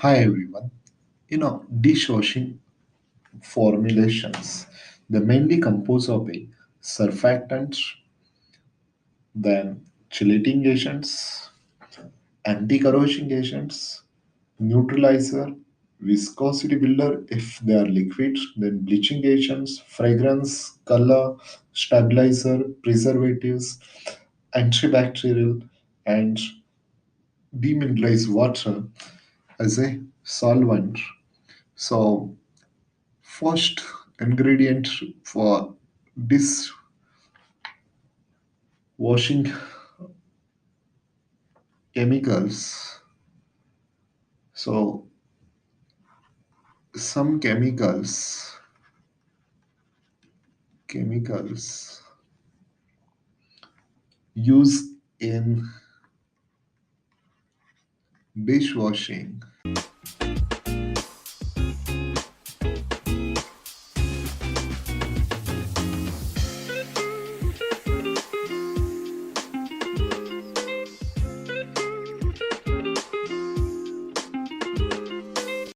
Hi everyone. Dishwashing formulations, they mainly compose of a surfactants, then chelating agents, anti-corrosion agents, neutralizer, viscosity builder if they are liquids, then bleaching agents, fragrance, color, stabilizer, preservatives, antibacterial, and demineralized water as a solvent. So first ingredient for this washing chemicals. So some chemicals used in dishwashing.